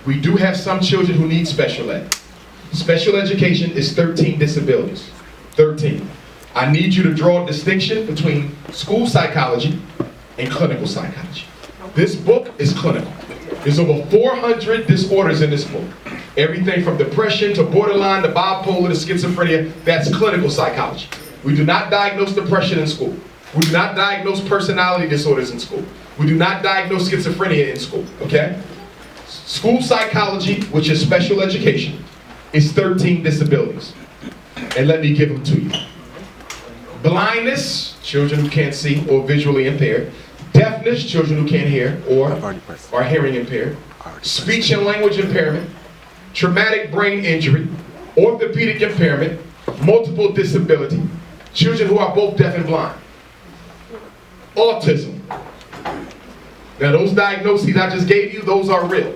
We do have some children who need special ed. Special education is 13 disabilities. 13. I need you to draw a distinction between school psychology and clinical psychology. This book is clinical. There's over 400 disorders in this book. Everything from depression to borderline to bipolar to schizophrenia, that's clinical psychology. We do not diagnose depression in school. We do not diagnose personality disorders in school. We do not diagnose schizophrenia in school, okay? School psychology, which is special education, is 13 disabilities. And let me give them to you. Blindness, children who can't see or visually impaired. Deafness, children who can't hear or are hearing impaired. Speech and language impairment. Traumatic brain injury. Orthopedic impairment. Multiple disability. Children who are both deaf and blind. Autism. Now those diagnoses I just gave you, those are real.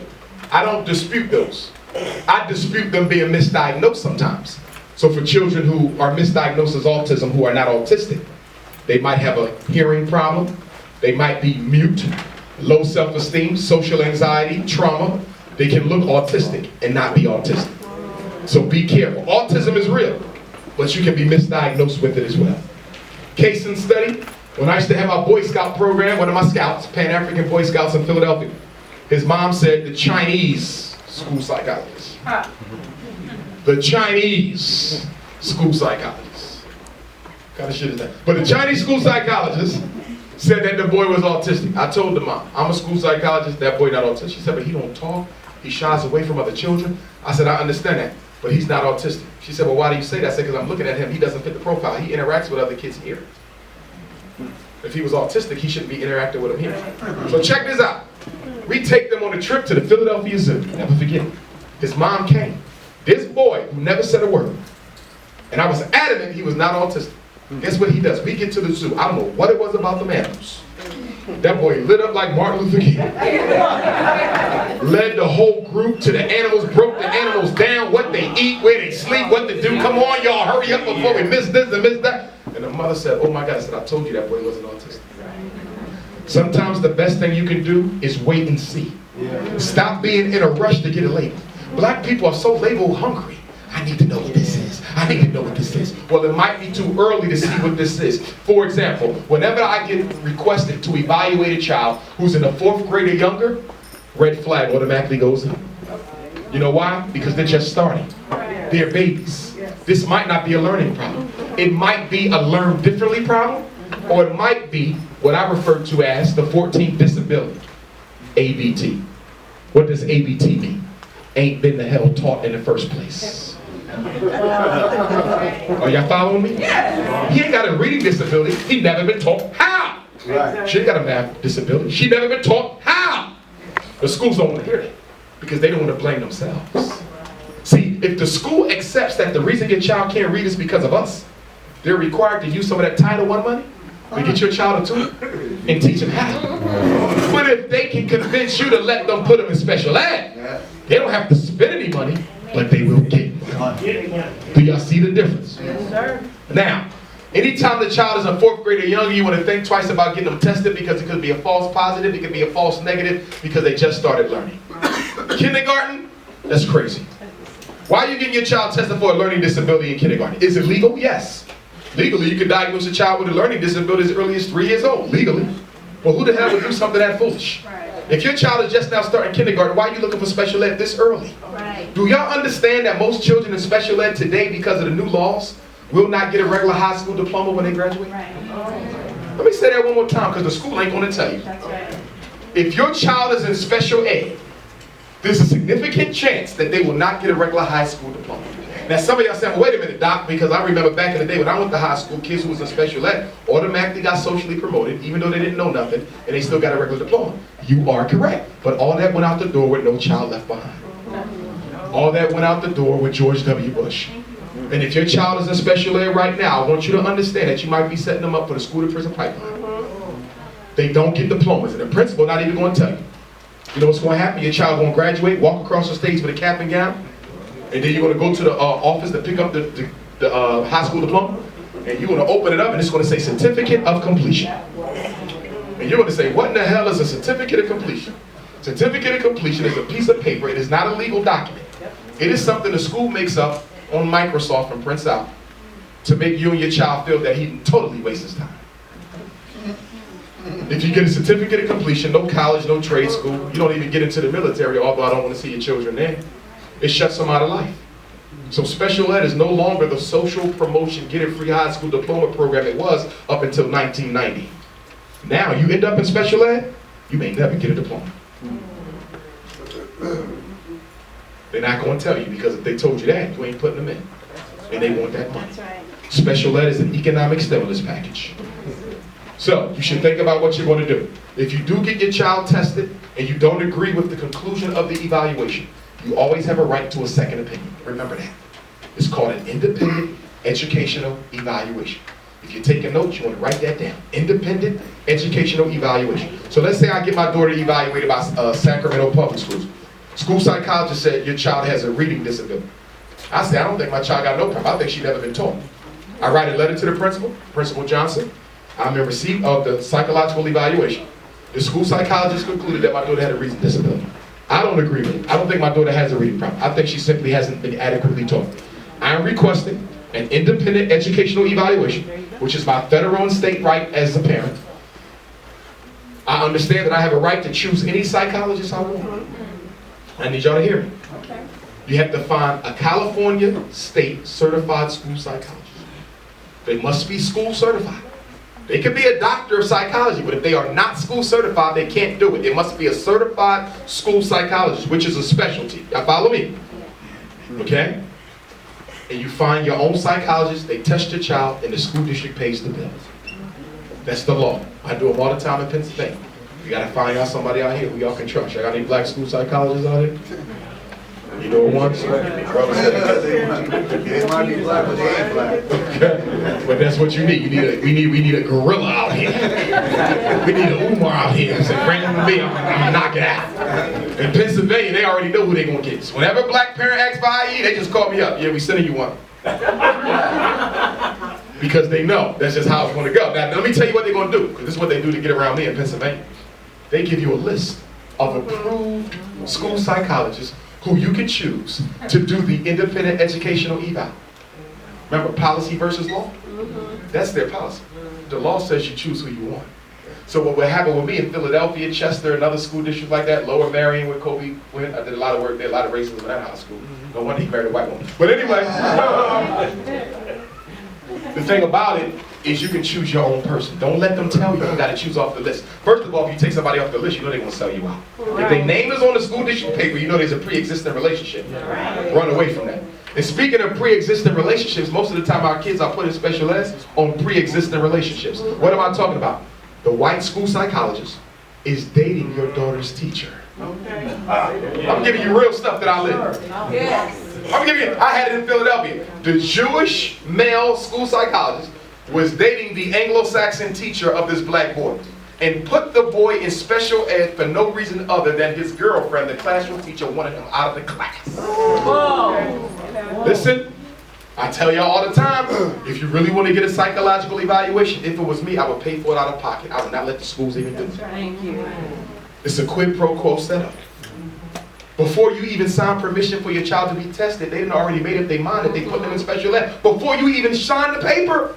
I don't dispute those. I dispute them being misdiagnosed sometimes. So for children who are misdiagnosed as autism who are not autistic, they might have a hearing problem, they might be mute, low self-esteem, social anxiety, trauma. They can look autistic and not be autistic. So be careful. Autism is real, but you can be misdiagnosed with it as well. Case and study, when I used to have our Boy Scout program, one of my scouts, Pan-African Boy Scouts in Philadelphia, his mom said the Chinese school psychologist. The Chinese school psychologist. What kind of shit is that? But the Chinese school psychologist said that the boy was autistic. I told the mom, I'm a school psychologist, that boy not autistic. She said, but he don't talk, he shies away from other children. I said, I understand that, but he's not autistic. She said, well, why do you say that? I said, because I'm looking at him, he doesn't fit the profile. He interacts with other kids here. If he was autistic, he shouldn't be interacting with them here. So check this out. We take them on a trip to the Philadelphia Zoo. Never forget it. His mom came. This boy who never said a word, and I was adamant he was not autistic. Guess what he does? We get to the zoo. I don't know what it was about the animals. That boy lit up like Martin Luther King. Led the whole group to the animals, broke the animals down, what they eat, where they sleep, what to do. Come on, y'all, hurry up before we miss this and miss that. And the mother said, oh my God, I said, I told you that boy wasn't autistic. Sometimes the best thing you can do is wait and see. Stop being in a rush to get a label. Black people are so label hungry. I need to know what this is. I need to know what this is. Well, it might be too early to see what this is. For example, whenever I get requested to evaluate a child who's in the 4th grade or younger, red flag automatically goes in. You know why? Because they're just starting. They're babies. This might not be a learning problem. It might be a learn differently problem, or it might be what I refer to as the 14th disability, ABT. What does ABT mean? Ain't been the hell taught in the first place. Are y'all following me? He ain't got a reading disability. He never been taught how. She ain't got a math disability. She never been taught how. The schools don't want to hear that because they don't want to blame themselves. See, if the school accepts that the reason your child can't read is because of us, they're required to use some of that Title I money to get your child a tutor and teach them how. But if they can convince you to let them put them in special ed, they don't have to spend any money, but they will get it. Do y'all see the difference? Yes, sir. Now, anytime the child is in 4th grade or younger, you want to think twice about getting them tested because it could be a false positive, it could be a false negative because they just started learning. Kindergarten, that's crazy. Why are you getting your child tested for a learning disability in kindergarten? Is it legal? Yes. Legally, you can diagnose a child with a learning disability as early as 3 years old, legally. Well, who the hell would do something that foolish? If your child is just now starting kindergarten, why are you looking for special ed this early? Do y'all understand that most children in special ed today, because of the new laws, will not get a regular high school diploma when they graduate? Let me say that one more time because the school ain't going to tell you. If your child is in special ed, there's a significant chance that they will not get a regular high school diploma. Now some of y'all saying, well, wait a minute, Doc, because I remember back in the day when I went to high school, kids who was in special ed automatically got socially promoted, even though they didn't know nothing, and they still got a regular diploma. You are correct. But all that went out the door with no child left behind. All that went out the door with George W. Bush. And if your child is in special ed right now, I want you to understand that you might be setting them up for the school to prison pipeline. They don't get diplomas, and the principal not even going to tell you. You know what's going to happen? Your child going to graduate, walk across the stage with a cap and gown, and then you're going to go to the office to pick up the high school diploma, and you're going to open it up, and it's going to say Certificate of Completion. And you're going to say, what in the hell is a Certificate of Completion? Certificate of completion is a piece of paper. It is not a legal document. It is something the school makes up on Microsoft and prints out to make you and your child feel that he didn't totally waste his time. If you get a certificate of completion, no college, no trade school, you don't even get into the military, although I don't want to see your children there, it shuts them out of life. So special ed is no longer the social promotion, get a free high school diploma program it was up until 1990. Now, you end up in special ed, you may never get a diploma. They're not going to tell you, because if they told you that, you ain't putting them in. And they want that money. Special ed is an economic stimulus package. So, you should think about what you're going to do. If you do get your child tested and you don't agree with the conclusion of the evaluation, you always have a right to a second opinion. Remember that. It's called an independent educational evaluation. If you're taking notes, you want to write that down. Independent educational evaluation. So let's say I get my daughter evaluated by Sacramento public schools. School psychologist said your child has a reading disability. I say, I don't think my child got no problem. I think she's never been taught. I write a letter to the principal, Principal Johnson. I'm in receipt of the psychological evaluation. The school psychologist concluded that my daughter had a reading disability. I don't agree with it. I don't think my daughter has a reading problem. I think she simply hasn't been adequately taught. I am requesting an independent educational evaluation, which is my federal and state right as a parent. I understand that I have a right to choose any psychologist I want. I need y'all to hear me. You have to find a California state certified school psychologist. They must be school certified. They could be a doctor of psychology, but if they are not school certified, they can't do it. It must be a certified school psychologist, which is a specialty. Y'all follow me? Okay? And you find your own psychologist, they test your child, and the school district pays the bill. That's the law. I do them all the time in Pennsylvania. You gotta find out somebody out here who y'all can trust. Y'all got any black school psychologists out here? You know one? They might be black, but they ain't black. Okay. But that's what you need. We need a gorilla out here. We need an Umar out here. Say, bring him to me, I'm gonna knock it out. In Pennsylvania, they already know who they're gonna get. So whenever a black parent asks for IE, they just call me up. Yeah, we sending you one. Because they know that's just how it's gonna go. Now let me tell you what they're gonna do, because this is what they do to get around me in Pennsylvania. They give you a list of approved school psychologists who you can choose to do the independent educational eval. Remember policy versus law? That's their policy. The law says you choose who you want. So what would happen with me in Philadelphia, Chester, and other school districts like that, Lower Marion where Kobe went, I did a lot of work there, a lot of racism in that high school. No wonder he married a white woman. But anyway, the thing about it is you can choose your own person. Don't let them tell you got to choose off the list. First of all, if you take somebody off the list, you know they're going to sell you out. If their name is on the school district paper, you know there's a pre-existing relationship. Run away from that. And speaking of pre-existing relationships, most of the time our kids are put in special ed on pre-existing relationships. What am I talking about? The white school psychologist is dating your daughter's teacher. I'm giving you real stuff that I live. I had it in Philadelphia. The Jewish male school psychologist was dating the Anglo-Saxon teacher of this black boy and put the boy in special ed for no reason other than his girlfriend, the classroom teacher, wanted him out of the class. Listen, I tell y'all all the time, if you really want to get a psychological evaluation, if it was me, I would pay for it out of pocket. I would not let the schools even do it. Thank you. It's a quid pro quo setup. Before you even sign permission for your child to be tested, they didn't already made up their mind that they put them in special ed. Before you even sign the paper,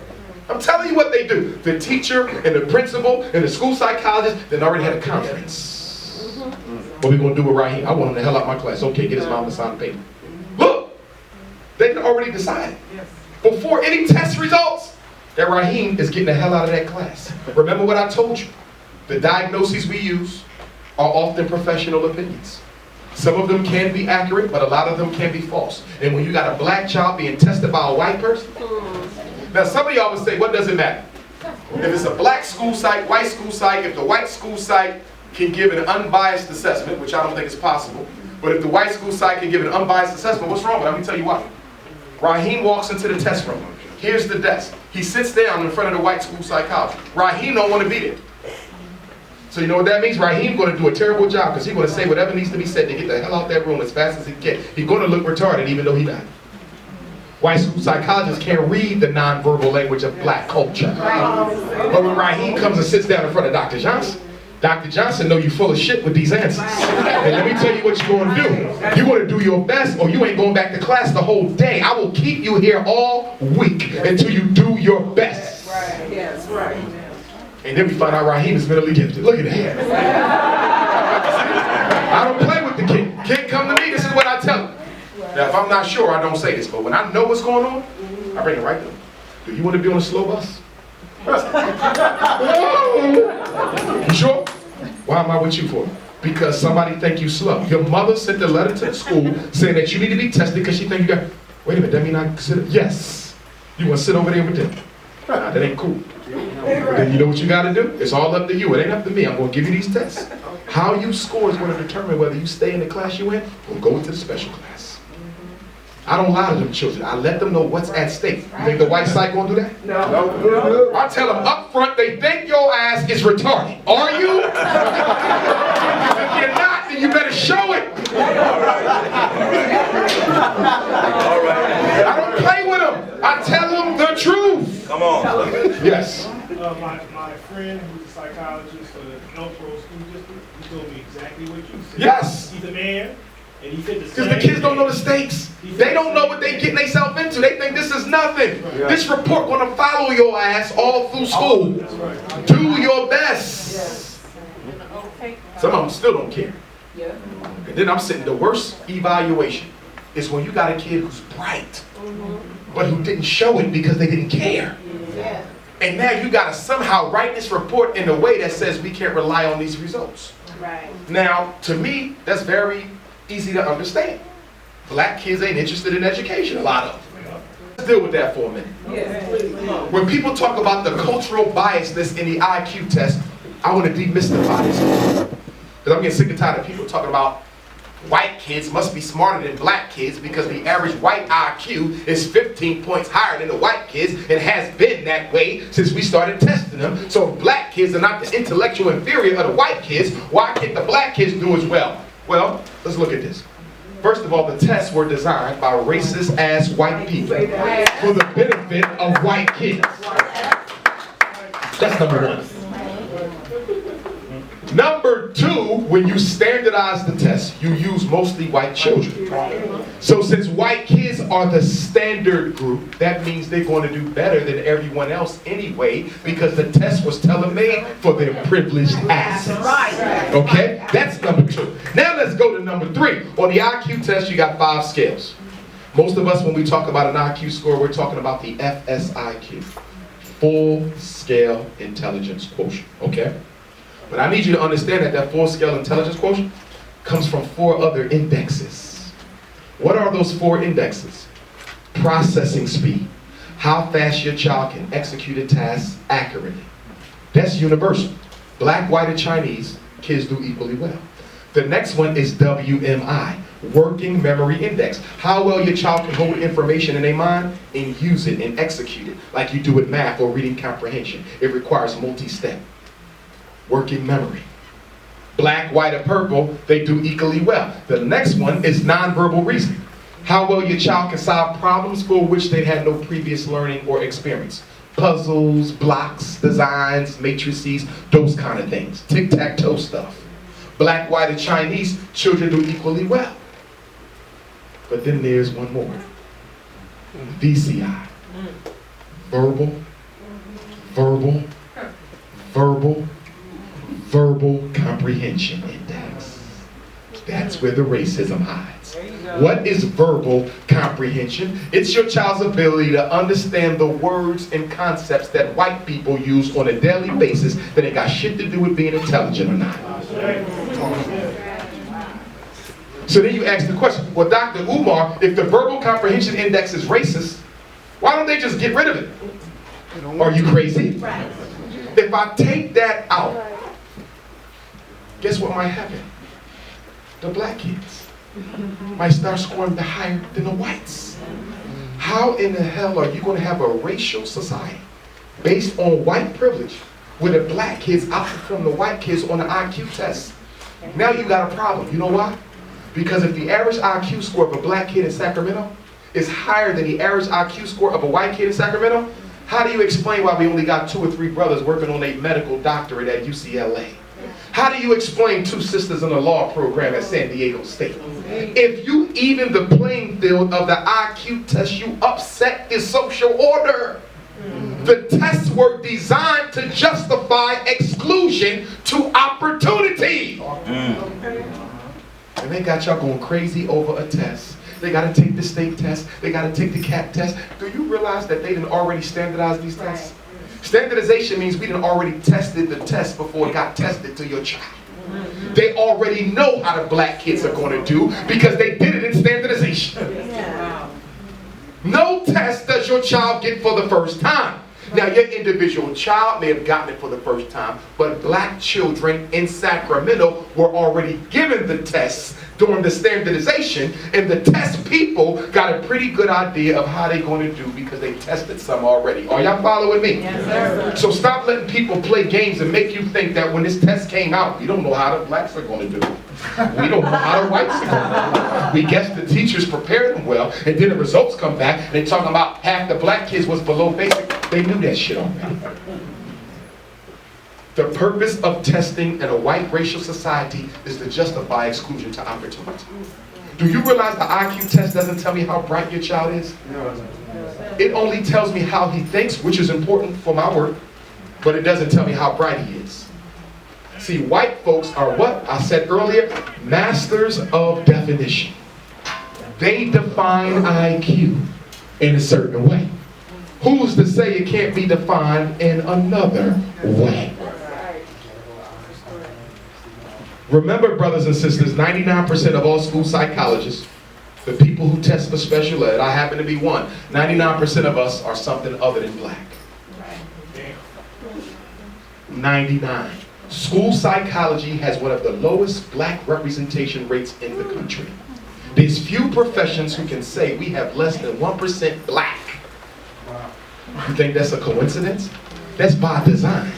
I'm telling you what they do. The teacher and the principal and the school psychologist, they already had a conference. What we gonna do with Raheem? I want him the hell out of my class. Okay, get his mom to sign the paper. Look, they already decided before any test results that Raheem is getting the hell out of that class. Remember what I told you. The diagnoses we use are often professional opinions. Some of them can be accurate, but a lot of them can be false. And when you got a black child being tested by a white person, now some of y'all would say, what does it matter? If it's a black school site, white school site, if the white school site can give an unbiased assessment, which I don't think is possible, but if the white school site can give an unbiased assessment, what's wrong with it? Let me tell you why. Raheem walks into the test room. Here's the desk. He sits down in front of the white school psychologist. Raheem don't want to be there. So you know what that means? Raheem's going to do a terrible job because he's going to say whatever needs to be said to get the hell out that room as fast as he can. He's going to look retarded even though he's not. White school psychologists can't read the nonverbal language of black culture. But when Raheem comes and sits down in front of Dr. Johnson, Dr. Johnson know you full of shit with these answers. And let me tell you what you're going to do. You're going to do your best or you ain't going back to class the whole day. I will keep you here all week until you do your best. Right. Yes, right. And then we find out Raheem is mentally gifted. Look at that. I don't play with the kid. Kid come to me, this is what I tell him. Now if I'm not sure, I don't say this, but when I know what's going on, I bring it right to him. Do you want to be on a slow bus? You sure? Why am I with you for? Because somebody think you slow. Your mother sent a letter to the school saying that you need to be tested because she think you got, wait a minute, that mean I consider, yes. You want to sit over there with them? Nah, that ain't cool. Then you know what you got to do? It's all up to you. It ain't up to me. I'm going to give you these tests. How you score is going to determine whether you stay in the class you in or go into the special class. I don't lie to them children. I let them know what's at stake. You think the white side gonna do that? No. I tell them up front, they think your ass is retarded. Are you? If you're not, then you better show it. All right. I don't play with them. I tell them the truth. Come on. Yes. My friend who's a psychologist for the Northborough School District, he told me exactly what you said. Yes. He's a man. And he said the Because the kids don't know the stakes. They don't know what they getting themselves into. They think this is nothing. Yeah. This report gonna follow your ass all through school. Right. Do your best. Yes. Some of them still don't care. Yeah. And then I'm sitting, the worst evaluation is when you got a kid who's bright, but who didn't show it because they didn't care. Yeah. And now you gotta somehow write this report in a way that says we can't rely on these results. Right. Now, to me, that's very easy to understand. Black kids ain't interested in education, a lot of them. Let's deal with that for a minute. Yes. When people talk about the cultural biasness in the IQ test, I want to demystify this. Because I'm getting sick and tired of people talking about white kids must be smarter than black kids because the average white IQ is 15 points higher than the white kids and has been that way since we started testing them. So if black kids are not the intellectual inferior of the white kids, why can't the black kids do as well? Well, let's look at this. First of all, the tests were designed by racist-ass white people for the benefit of white kids. That's number one. Number two, when you standardize the test, you use mostly white children. So since white kids are the standard group, that means they're going to do better than everyone else anyway, because the test was tailor-made for their privileged asses. Okay? That's number two. Now let's go to number three. On the IQ test, you got 5 scales. Most of us, when we talk about an IQ score, we're talking about the FSIQ, Full Scale Intelligence Quotient. Okay? But I need you to understand that that full-scale intelligence quotient comes from 4 other indexes. What are those 4 indexes? Processing speed. How fast your child can execute a task accurately. That's universal. Black, white, and Chinese, kids do equally well. The next one is WMI, Working Memory Index. How well your child can hold information in their mind and use it and execute it, like you do with math or reading comprehension. It requires multi-step. Working memory. Black, white, or purple, they do equally well. The next one is nonverbal reasoning. How well your child can solve problems for which they had no previous learning or experience. Puzzles, blocks, designs, matrices, those kind of things. Tic-tac-toe stuff. Black, white, and Chinese, children do equally well. But then there's one more. VCI. Verbal, verbal, verbal, Verbal Comprehension Index. That's where the racism hides. What is verbal comprehension? It's your child's ability to understand the words and concepts that white people use on a daily basis that ain't got shit to do with being intelligent or not. So then you ask the question, well, Dr. Umar, if the verbal comprehension index is racist, why don't they just get rid of it? Are you crazy? If I take that out, guess what might happen? The black kids might start scoring higher than the whites. How in the hell are you going to have a racial society based on white privilege where the black kids outperform the white kids on the IQ test? Now you got a problem. You know why? Because if the average IQ score of a black kid in Sacramento is higher than the average IQ score of a white kid in Sacramento, how do you explain why we only got 2 or 3 brothers working on a medical doctorate at UCLA? How do you explain two sisters in a law program at San Diego State? If you even the playing field of the IQ test, you upset the social order. The tests were designed to justify exclusion to opportunity. And they got y'all going crazy over a test. They got to take the state test. They got to take the CAT test. Do you realize that they didn't already standardize these tests? Standardization means we didn't already tested the test before it got tested to your child. They already know how the black kids are going to do because they did it in standardization. No test does your child get for the first time. Now, your individual child may have gotten it for the first time, but black children in Sacramento were already given the tests during the standardization, and the test people got a pretty good idea of how they're going to do because they tested some already. Are y'all following me? Yes, sir. So stop letting people play games and make you think that when this test came out, we don't know how the blacks are going to do it. We don't know how the whites are going to do it. We guess the teachers prepared them well, and then the results come back, and they're talking about half the black kids was below basic. They knew that shit already. The purpose of testing in a white racial society is to justify exclusion to opportunity. Do you realize the IQ test doesn't tell me how bright your child is? It only tells me how he thinks, which is important for my work, but it doesn't tell me how bright he is. See, white folks are what I said earlier, masters of definition. They define IQ in a certain way. Who's to say it can't be defined in another way? Remember, brothers and sisters, 99% of all school psychologists, the people who test for special ed, I happen to be one, 99% of us are something other than black. 99. School psychology has one of the lowest black representation rates in the country. There's few professions who can say we have less than 1% black. You think that's a coincidence? That's by design.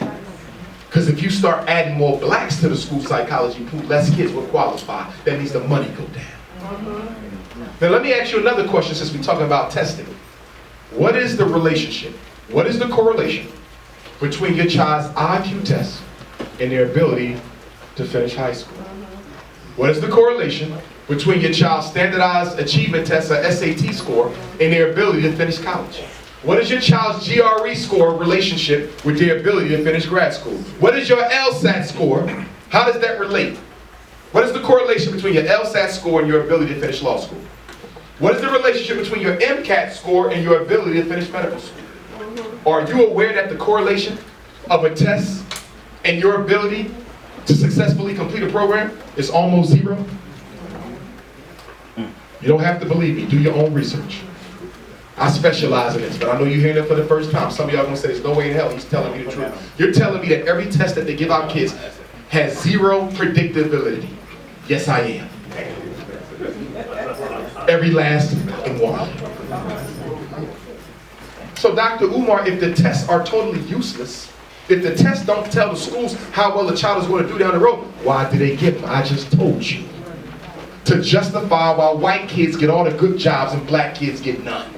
Because if you start adding more blacks to the school psychology pool, less kids will qualify. That means the money go down. Now let me ask you another question since we're talking about testing. What is the relationship? What is the correlation between your child's IQ test and their ability to finish high school? What is the correlation between your child's standardized achievement test or SAT score and their ability to finish college? What is your child's GRE score relationship with their ability to finish grad school? What is your LSAT score? How does that relate? What is the correlation between your LSAT score and your ability to finish law school? What is the relationship between your MCAT score and your ability to finish medical school? Are you aware that the correlation of a test and your ability to successfully complete a program is almost zero? You don't have to believe me. Do your own research. I specialize in this, but I know you're hearing it for the first time. Some of y'all are going to say, there's no way in hell he's telling me the truth. You're telling me that every test that they give our kids has zero predictability. Yes, I am. Every last one. So Dr. Umar, if the tests are totally useless, if the tests don't tell the schools how well the child is going to do down the road, why do they give them? I just told you. To justify why white kids get all the good jobs and black kids get none.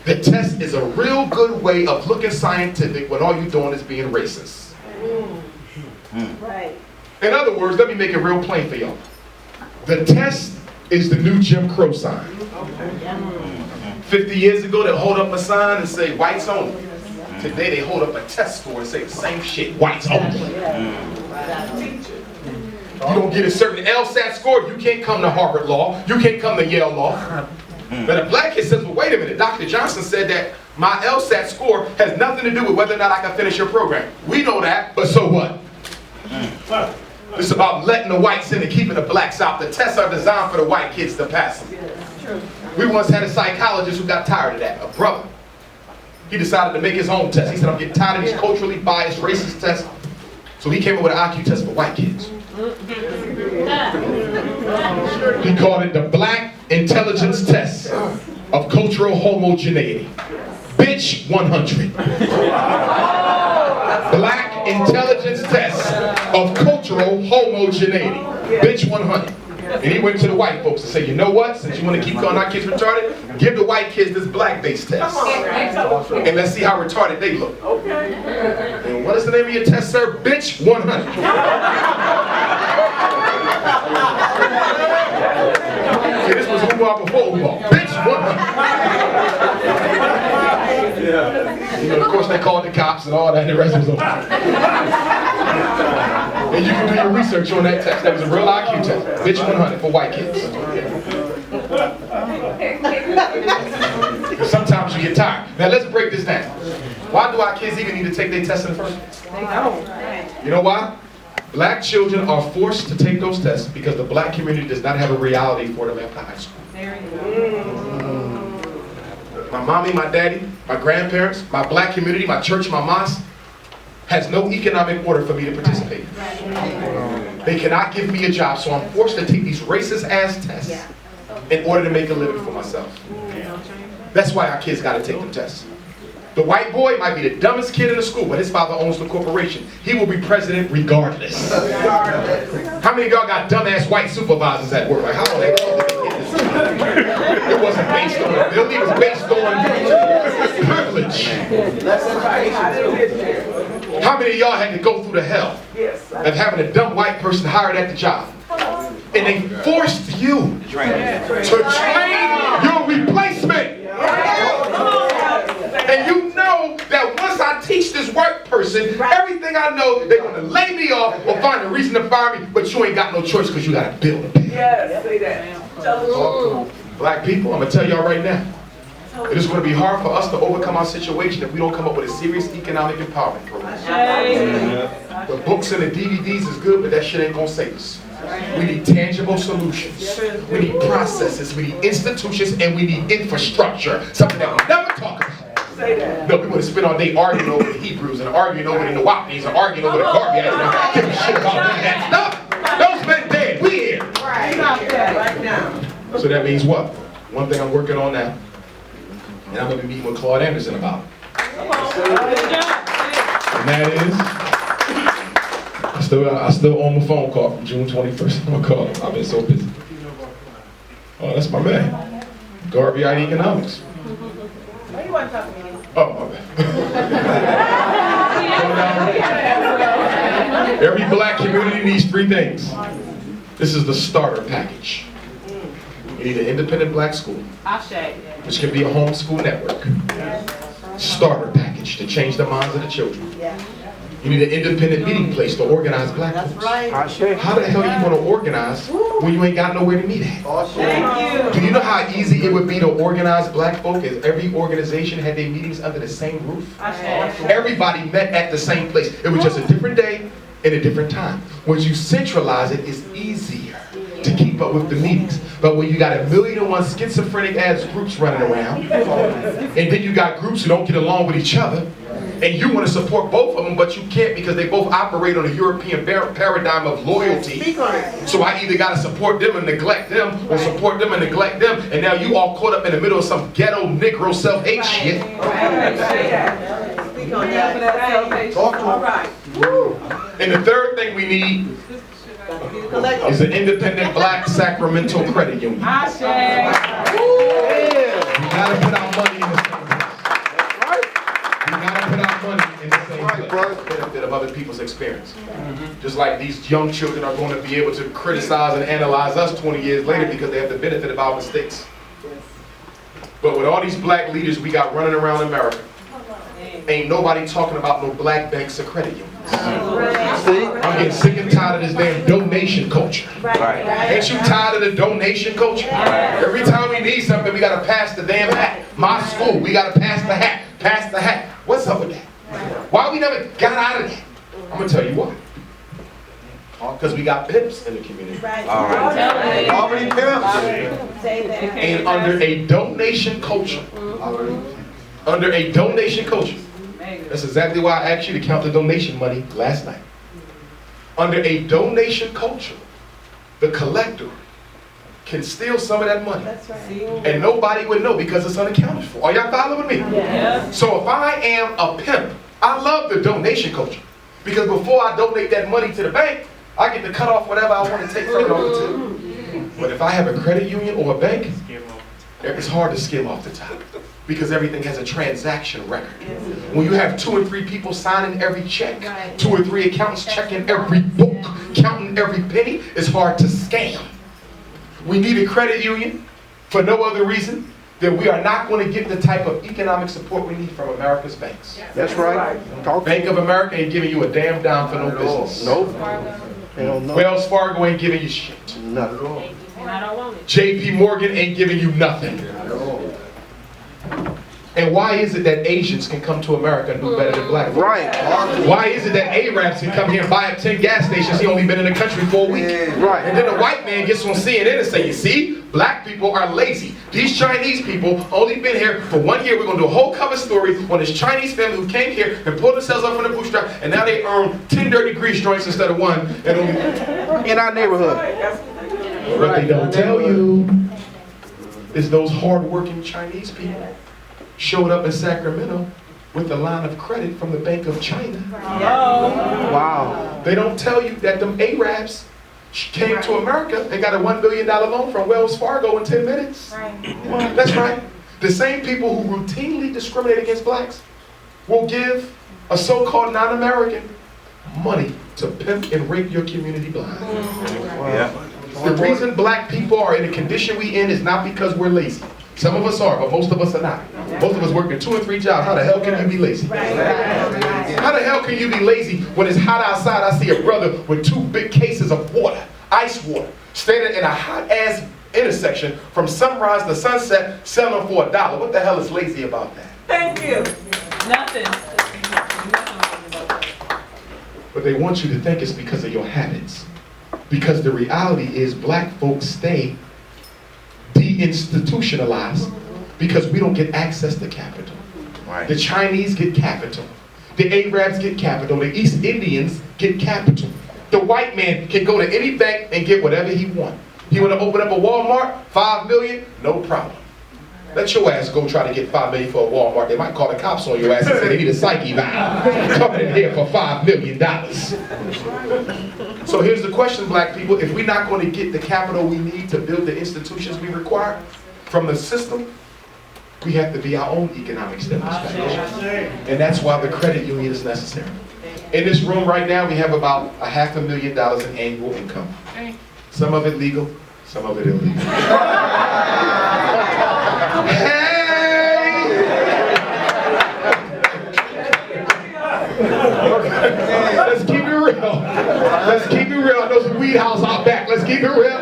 The test is a real good way of looking scientific when all you're doing is being racist. Right. In other words, let me make it real plain for y'all. The test is the new Jim Crow sign. 50 years ago, they'll hold up a sign and say, whites only. Today, they hold up a test score and say the same shit, whites only. You don't get a certain LSAT score, you can't come to Harvard Law, you can't come to Yale Law. But a black kid says, well, wait a minute, Dr. Johnson said that my LSAT score has nothing to do with whether or not I can finish your program. We know that, but so what? It's about letting the whites in and keeping the blacks out. The tests are designed for the white kids to pass them. We once had a psychologist who got tired of that, a brother. He decided to make his own test. He said, I'm getting tired of these culturally biased racist tests. So he came up with an IQ test for white kids. He called it the Black Intelligence Test of Cultural Homogeneity. Bitch 100. Black Intelligence Test of Cultural Homogeneity. Bitch 100. And he went to the white folks and said, you know what? Since you want to keep calling our kids retarded, give the white kids this black-based test. And let's see how retarded they look. Okay. And what is the name of your test, sir? Bitch 100. See, this was Umar before Umar. Bitch 100. You know, of course, they called the cops and all that, and the rest was over. And you can do your research on that test. That was a real IQ test. Bitch 100 for white kids. Because sometimes you get tired. Now let's break this down. Why do our kids even need to take their tests in the first place? They don't. You know why? Black children are forced to take those tests because the black community does not have a reality for them after high school. My mommy, my daddy, my grandparents, my black community, my church, my mosque has no economic order for me to participate. They cannot give me a job, so I'm forced to take these racist ass tests in order to make a living for myself. That's why our kids got to take them tests. The white boy might be the dumbest kid in the school, but his father owns the corporation. He will be president regardless. How many of y'all got dumbass white supervisors at work? Like, how long they get this? It wasn't based on ability, it was based on privilege. How many of y'all had to go through the hell of having a dumb white person hired at the job? And they forced you to train your replacement. And you know that once I teach this white person everything I know, they're going to lay me off or find a reason to fire me, but you ain't got no choice because you got to build a pay. Yes, say that. Black people, I'm going to tell y'all right now, it is going to be hard for us to overcome our situation if we don't come up with a serious economic empowerment program. The books and the DVDs is good, but that shit ain't going to save us. We need tangible solutions. We need processes, we need institutions, and we need infrastructure. Something that we never talk about. No, we want to spend all day arguing over the Hebrews and arguing over the Nawapis and arguing over the Garbians and give a shit about that stuff. Those men dead. We here. Right now. So that means what? One thing I'm working on now, and I'm going to be meeting with Claude Anderson about it. And that is, I still own my phone call from June 21st. I'm going to call him. I've been so busy. Oh, that's my man. Garbiite Economics. Why you want to talk to me? Oh, my bad. Every black community needs three things. This is the starter package. You need an independent black school, which can be a homeschool network. Starter package to change the minds of the children. You need an independent meeting place to organize black folks. How the hell are you going to organize when you ain't got nowhere to meet at? Do you know how easy it would be to organize black folk if every organization had their meetings under the same roof? Everybody met at the same place. It was just a different day and a different time. Once you centralize it, it's easier to keep up with the meetings. But when you got 1,000,001 schizophrenic ass groups running around, and then you got groups who don't get along with each other, and you want to support both of them, but you can't because they both operate on a European paradigm of loyalty. So I either got to support them and neglect them, or support them and neglect them, and now you all caught up in the middle of some ghetto Negro self-hate shit. And the third thing we need is an independent black Sacramento credit union. We got to put our money in the same place. We got to put our money in the same place for the benefit of other people's experience. Just like these young children are going to be able to criticize and analyze us 20 years later because they have the benefit of our mistakes. But with all these black leaders we got running around America, ain't nobody talking about no black banks or credit unions. I'm getting sick and tired of this damn donation culture. Ain't you tired of the donation culture? Every time we need something, we gotta pass the damn hat. My school, we gotta pass the hat. Pass the hat. What's up with that? Why we never got out of that? I'm gonna tell you why. Because we got pimps in the community. Already pimps. And under a donation culture, that's exactly why I asked you to count the donation money last night. Under a donation culture, the collector can steal some of that money. And nobody would know because it's unaccounted for. Are y'all following me? So if I am a pimp, I love the donation culture. Because before I donate that money to the bank, I get to cut off whatever I want to take from it on the tip. But if I have a credit union or a bank, it's hard to skim off the top because everything has a transaction record. When you have 2 and 3 people signing every check, 2 or 3 accountants checking every book, counting every penny, it's hard to scam. We need a credit union for no other reason than we are not going to get the type of economic support we need from America's banks. That's right. Talk. Bank of America ain't giving you a damn dime for no business. Nope. They don't know. Wells Fargo ain't giving you shit. Not at all. And I don't want it. JP Morgan ain't giving you nothing. And why is it that Asians can come to America and do better than black folks? Right. Why is it that Arabs can come here and buy up 10 gas stations? He only been in the country for a week. Right. And then the white man gets on CNN and say, you see, black people are lazy. These Chinese people only been here for 1 year. We're going to do a whole cover story on this Chinese family who came here and pulled themselves up from the bootstrap, and now they earn 10 dirty grease joints instead of 1. And only... In our neighborhood. What they don't tell you is those hard-working Chinese people showed up in Sacramento with a line of credit from the Bank of China. Wow. They don't tell you that them Arabs came to America and got a $1 billion loan from Wells Fargo in 10 minutes. That's right. The same people who routinely discriminate against blacks will give a so-called non-American money to pimp and rape your community blind. Yeah. The reason black people are in the condition we in is not because we're lazy. Some of us are, but most of us are not. Most of us working 2 and 3 jobs. How the hell can you be lazy? How the hell can you be lazy when it's hot outside? I see a brother with 2 big cases of water, ice water, standing in a hot-ass intersection from sunrise to sunset, selling for $1. What the hell is lazy about that? Thank you. Nothing. But they want you to think it's because of your habits. Because the reality is black folks stay deinstitutionalized because we don't get access to capital. Right. The Chinese get capital. The Arabs get capital. The East Indians get capital. The white man can go to any bank and get whatever he wants. He want to open up a Walmart, $5 million, no problem. Let your ass go try to get $5 million for a Walmart. They might call the cops on your ass and say they need a psyche valve. Coming in here for $5 million. So here's the question, black people. If we're not going to get the capital we need to build the institutions we require from the system, we have to be our own economic stimulus package. And that's why the credit union is necessary. In this room right now, we have about $500,000 in annual income. Some of it legal, some of it illegal. Let's keep it real. Let's keep it real. I know some weed house out back. Let's keep it real.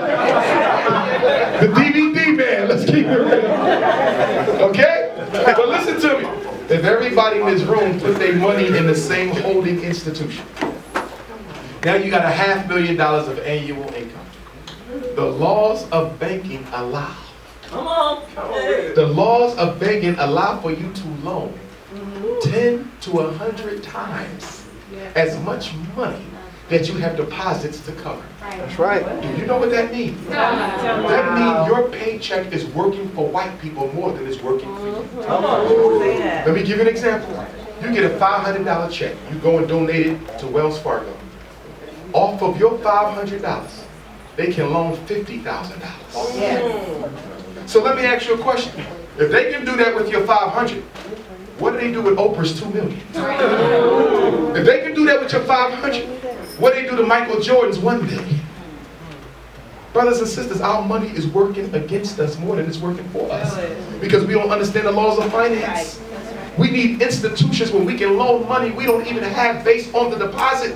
The DVD man. Let's keep it real. Okay? But listen to me. If everybody in this room put their money in the same holding institution, now you got $500,000 of annual income. The laws of banking allow. Come on. The laws of banking allow for you to loan 10 to 100 times as much money that you have deposits to cover. That's right. Do you know what that means? That means your paycheck is working for white people more than it's working for you. Come on. Say that. Let me give you an example. You get a $500 check. You go and donate it to Wells Fargo. Off of your $500, they can loan $50,000. Yes. So let me ask you a question. If they can do that with your 500, what do they do with Oprah's 2 million? If they can do that with your 500, what do they do to Michael Jordan's 1 million? Brothers and sisters, our money is working against us more than it's working for us. Because we don't understand the laws of finance. We need institutions where we can loan money we don't even have based on the deposit.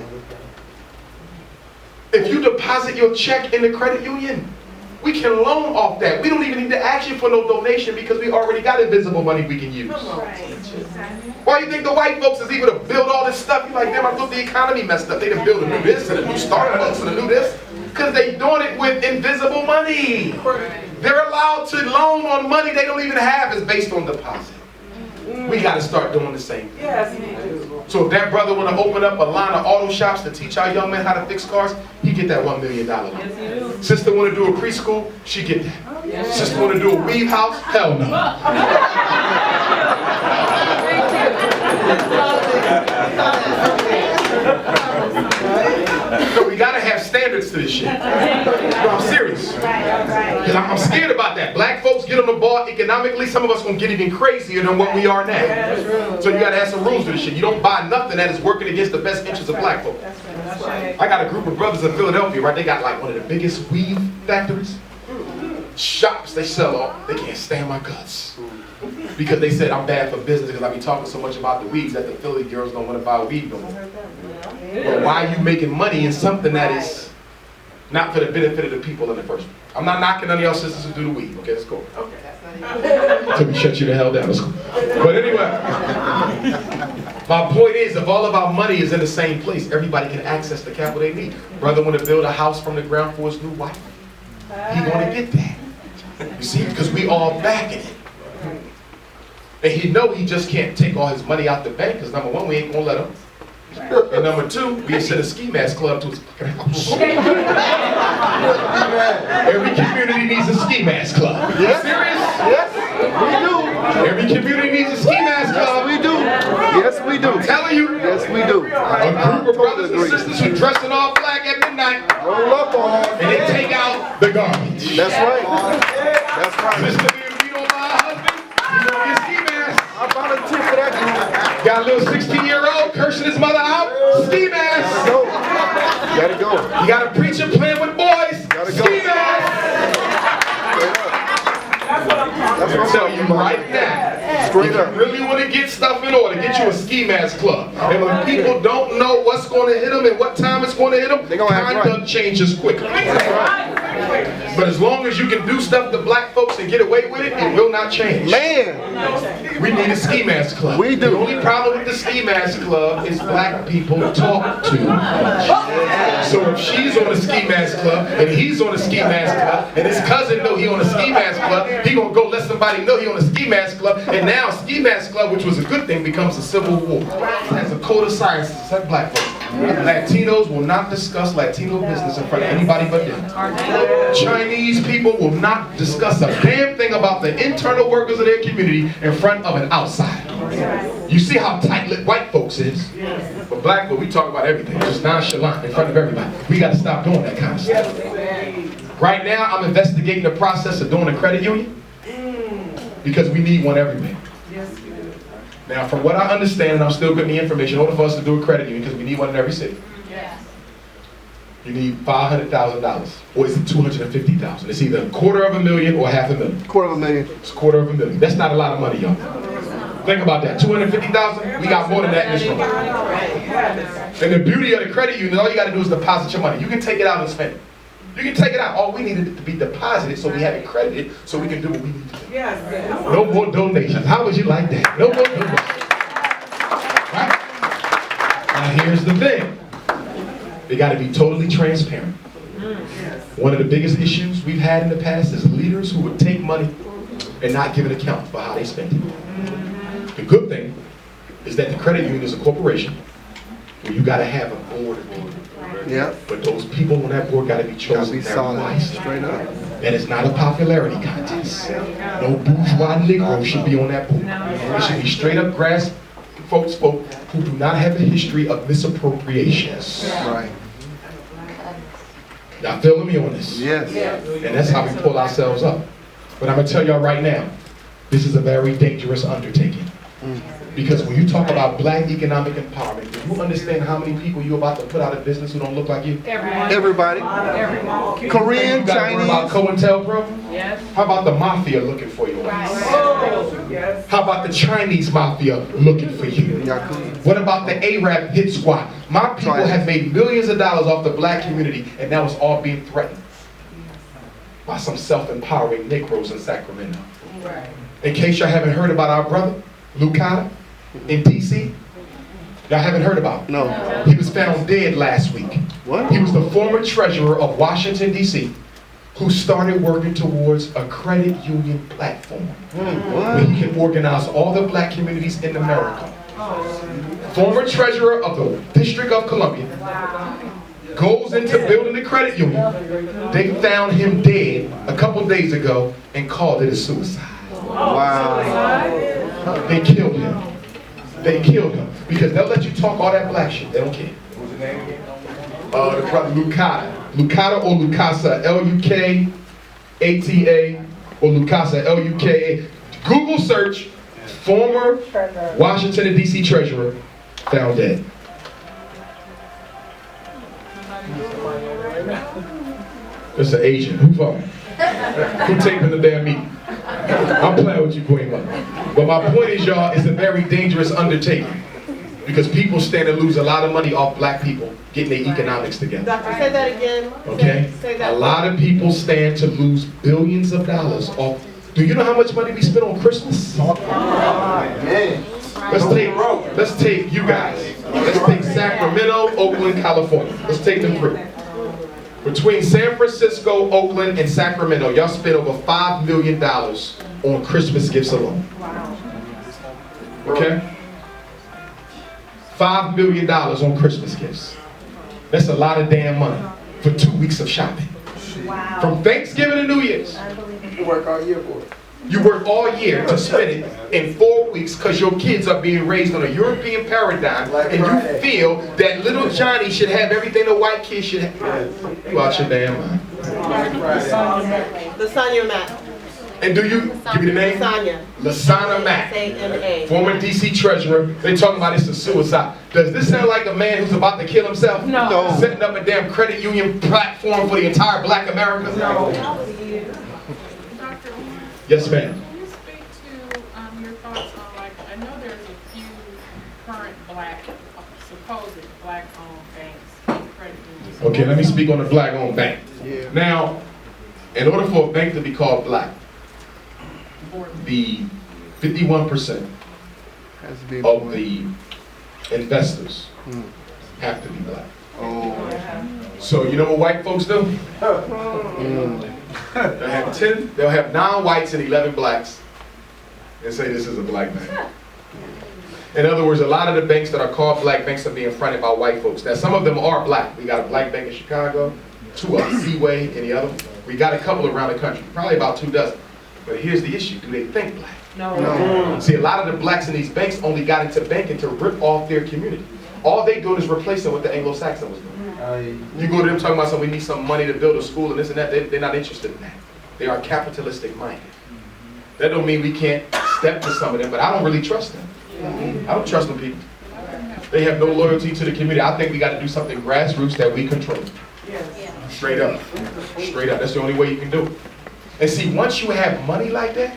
If you deposit your check in the credit union, we can loan off that. We don't even need to ask you for no donation because we already got invisible money we can use. Why do you think the white folks is able to build all this stuff? You're like, damn, I thought the economy messed up. They done build a new this and a new Starbucks and a new this. Because they doing it with invisible money. They're allowed to loan on money they don't even have is based on deposit. We got to start doing the same thing. Yes, we do. So if that brother want to open up a line of auto shops to teach our young men how to fix cars, he get that $1 million loan. Yes, you do. Sister want to do a preschool, she get that. Sister want to do a weave house, hell no. So we got to have standards to this shit. No, I'm serious. Because I'm scared about that. Black folks get on the ball economically, some of us gonna get even crazier than what we are now. So you gotta have some rules to this shit. You don't buy nothing that is working against the best interests of black folks. I got a group of brothers in Philadelphia, right? They got like one of the biggest weed factories. Shops, they sell all. They can't stand my guts. Because they said I'm bad for business because I be talking so much about the weeds that the Philly girls don't want to buy weed no more. But why are you making money in something that is not for the benefit of the people in the first place? I'm not knocking none of y'all sisters who do the weed. Okay, let's go. Till we shut you the hell down. Let's go. But anyway, my point is, if all of our money is in the same place, everybody can access the capital they need. Brother want to build a house from the ground for his new wife. He want to get that. You see, because we all backing it. And he know he just can't take all his money out the bank because number one, we ain't gonna let him. And number two, we send a ski mask club to his fucking house. Every community needs a ski mask club. Yes. Serious? Yes, we do. Every community needs a ski mask club. Yes, we do. Yes, we do. I'm telling you. Yes, we do. A group of brothers and sisters who dress in all black at midnight Roll up on. and they take out the garbage. That's right. That's right. Sister, if you don't buy a husband, you don't get ski mask. I volunteer for that group. Got a little 16-year-old cursing his mother out, ski mask. Go. Gotta go. You got a preacher playing with boys, Gotta go. ski mask. That's what I'm telling you right now, Straight if up. you really want to get stuff in order, get you a ski mask club. And when people don't know what's going to hit them and what time it's going to hit them, They gonna act conduct right. changes quickly. But as long as you can do stuff to black folks and get away with it, it will not change. Man, We need a ski mask club. We do. The only problem with the ski mask club is black people talk too much. So if she's on a ski mask club and he's on a ski mask club and his cousin know he on a ski mask club, he gonna go let somebody know he on a ski mask club, and now ski mask club, which was a good thing, becomes a civil war. It has a code of silence to set black folks. Latinos will not discuss Latino business in front of anybody but them. Chinese people will not discuss a damn thing about the internal workers of their community in front of an outsider. You see how tight-lipped white folks is. But black folk, we talk about everything, just nonchalant in front of everybody. We got to stop doing that kind of stuff. Right now, I'm investigating the process of doing a credit union because we need one everywhere. Now, from what I understand, and I'm still getting the information, in order for us to do a credit union, because we need one in every city, you need $500,000, or is it $250,000? It's either $250,000 or $500,000. $250,000. It's $250,000. That's not a lot of money, y'all. Think about that. $250,000. We got more than that in this room. And the beauty of the credit union, all you got to do is deposit your money. You can take it out and spend it. You can take it out. All we need is to be deposited so we have it credited so we can do what we need to do. No more donations. How would you like that? No more donations. Right? Now here's the thing. They got to be totally transparent. One of the biggest issues we've had in the past is leaders who would take money and not give an account for how they spend it. The good thing is that the credit union is a corporation where you got to have a board of people. Yeah. But those people on that board got to be Gotta chosen be very solid. wisely. Straight up. That is not a popularity contest. No bourgeois Negro should be on that board. It should be straight up grass folk who do not have a history of misappropriations. Right. Y'all feeling me on this? Yes. And that's how we pull ourselves up. But I'm going to tell y'all right now, this is a very dangerous undertaking. Because when you talk about black economic empowerment, do you understand how many people you're about to put out of business who don't look like you? Everybody. Korean, You gotta worry about Chinese. COINTELPRO? How about the mafia looking for you? How about the Chinese mafia looking for you? Yakuza. What about the Arab hit squad? My people have made millions of dollars off the black community, and now it's all being threatened by some self-empowering Negroes in Sacramento. In case y'all haven't heard about our brother, Lucada, in DC, y'all haven't heard about him. No. He was found dead last week. What? He was the former treasurer of Washington, D.C., who started working towards a credit union platform where he can organize all the black communities in America. Former treasurer of the District of Columbia goes into building the credit union. They found him dead a couple days ago and called it a suicide. Wow. They killed him. They killed him because they'll let you talk all that black shit. They don't care. Lucata. Lucata or Lucasa, L-U-K-A-T-A or Lucasa, L-U-K-A. Google search, former Washington and D.C. treasurer found dead. That's an Asian. Who phone? Who taping the damn meeting? I'm playing with you, Queen Mother. But my point is, y'all, it's a very dangerous undertaking. Because people stand to lose a lot of money off black people getting their economics together. Doctor, say that again. Okay? Say that. A lot of people stand to lose billions of dollars off. Do you know how much money we spend on Christmas? Let's take you guys. Let's take Sacramento, Oakland, California. Let's take them through. Between San Francisco, Oakland, and Sacramento, y'all spend over $5 million on Christmas gifts alone. Okay? $5 million on Christmas gifts. That's a lot of damn money for 2 weeks of shopping. Wow. From Thanksgiving to New Year's. You work all year for it. You work all year to spend it in 4 weeks because your kids are being raised on a European paradigm and you feel that little Johnny should have everything a white kid should have. You out your damn mind. Lasagna Matt. And do you, give me the name? Lasagna. Lasana Mack, S-A-N-A. former DC treasurer. They talking about this as suicide. Does this sound like a man who's about to kill himself? No. Setting up a damn credit union platform for the entire black America? No. Dr. Umar, Yes, ma'am. can you speak to your thoughts on, like, I know there's a few current supposed black-owned banks and credit unions. Okay, let me speak on the black-owned bank. Yeah. Now, in order for a bank to be called black, the 51% Has to be of the investors Hmm. have to be black. Oh. So you know what white folks do? Mm. They'll have 9 whites and 11 blacks and say this is a black bank. In other words, a lot of the banks that are called black banks are being fronted by white folks. Now some of them are black. We got a black bank in Chicago, 2 of them, Seaway, and the other one. We got a couple around the country, probably about 2 dozen. But here's the issue, do they think black? No. See, a lot of the blacks in these banks only got into banking to rip off their community. All they doing is replacing what the Anglo-Saxon was doing. You go to them talking about something, we need some money to build a school and this and that, they're not interested in that. They are capitalistic minded. That don't mean we can't step to some of them, but I don't really trust them. I don't trust them people. They have no loyalty to the community. I think we got to do something grassroots that we control. Straight up. Straight up. That's the only way you can do it. And see, once you have money like that,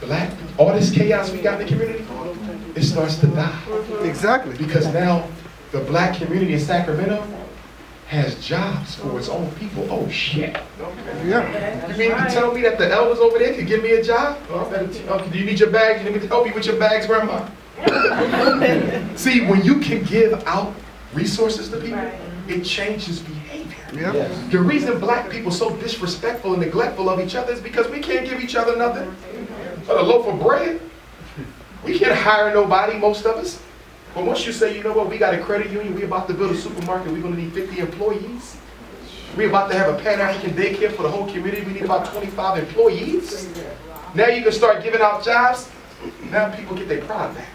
black, all this chaos we got in the community, it starts to die. Exactly. Because now the black community in Sacramento has jobs for its own people. Oh shit. Yeah. You mean to tell me that the elders over there could give me a job? Oh, do you need your bags? You need me to help you with your bags, Grandma? See, when you can give out resources to people, it changes behavior. Yeah. The reason black people are so disrespectful and neglectful of each other is because we can't give each other nothing but a loaf of bread. We can't hire nobody, most of us. But once you say, you know what, we got a credit union, we about to build a supermarket, we're gonna need 50 employees. We about to have a Pan-African daycare for the whole community, we need about 25 employees. Now you can start giving out jobs. Now people get their pride back.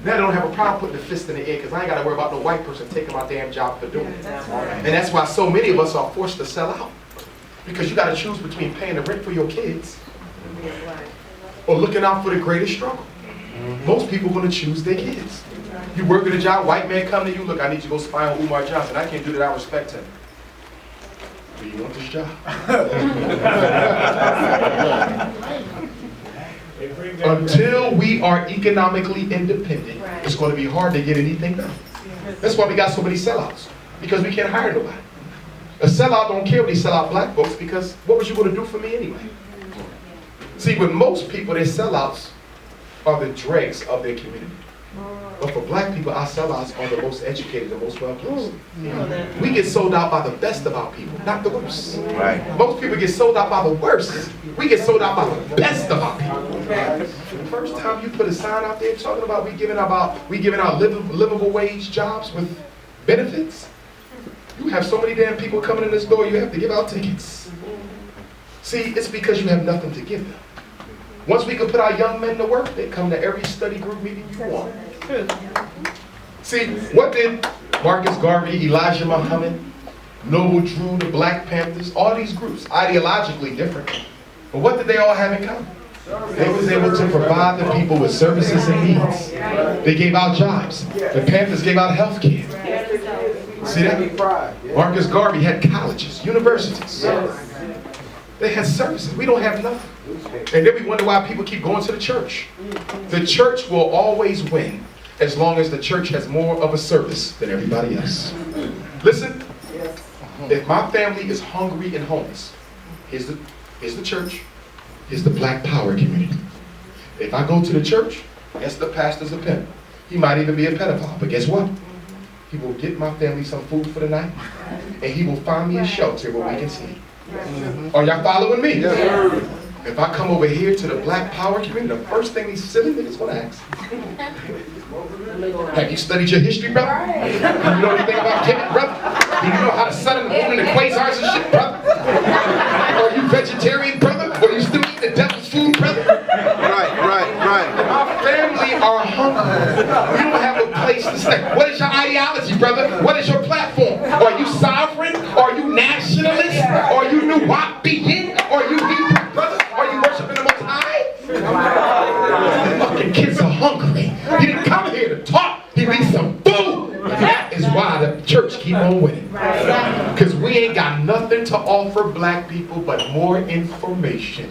Now they don't have a problem putting the fist in the air because I ain't got to worry about no white person taking my damn job for doing it. And that's why so many of us are forced to sell out. Because you got to choose between paying the rent for your kids or looking out for the greatest struggle. Most people are going to choose their kids. You work at a job, white man come to you, look, I need you to go spy on Umar Johnson. I can't do that, I respect him. Do you want this job? Until we are economically independent, it's going to be hard to get anything done. That's why we got so many sellouts, because we can't hire nobody. A sellout don't care when they sell out black folks, because what was you going to do for me anyway? See, with most people, their sellouts are the dregs of their community. But for black people, our sellouts are the most educated, the most well-placed. We get sold out by the best of our people, not the worst. Right. Most people get sold out by the worst. We get sold out by the best of our people. The first time you put a sign out there talking about we giving our livable wage jobs with benefits, you have so many damn people coming in this door, you have to give out tickets. See, it's because you have nothing to give them. Once we can put our young men to work, they come to every study group meeting you want. See, what did Marcus Garvey, Elijah Muhammad, Noble Drew, the Black Panthers, all these groups, ideologically different. But what did they all have in common? They was able to provide the people with services and needs. They gave out jobs. The Panthers gave out health care. See that? Marcus Garvey had colleges, universities. They had services. We don't have nothing. And then we wonder why people keep going to the church. The church will always win as long as the church has more of a service than everybody else. Listen, if my family is hungry and homeless, here's the church, here's the Black Power community. If I go to the church, yes, the pastor's a pimp. He might even be a pedophile, but guess what? He will get my family some food for the night, and he will find me a shelter where we can sleep. Are y'all following me? Yes. If I come over here to the Black Power community, the first thing these silly niggas gonna ask, have you studied your history, brother? Do you know anything about Kemet, brother? Do you know how the sun and the moon and the quasars and shit, brother? Are you vegetarian, brother? Or you still eat the devil's food, brother? Right. My family are hungry. We don't have a place to stay. What is your ideology, brother? What is your platform? Are you sovereign? Are you nationalist? Are you New Wapian? Are you Hebrew, brother? Are you worshiping the Most High? These fucking kids are hungry. He didn't come here to talk. He needs some food. That is why the church keep on winning. Because we ain't got nothing to offer black people but more information.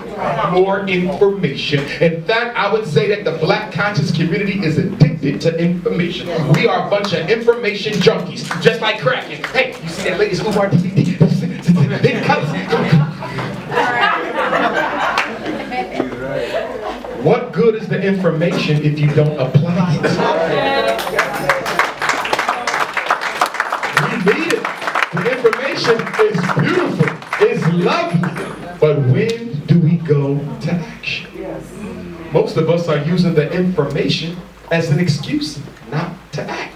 More information. In fact, I would say that the black conscious community is addicted to information. We are a bunch of information junkies, just like cracking. Hey, you see that latest Umar DVD? In colors. What good is the information if you don't apply it? We need it. The information is beautiful, it's lovely, but when do we go to action? Most of us are using the information as an excuse not to act.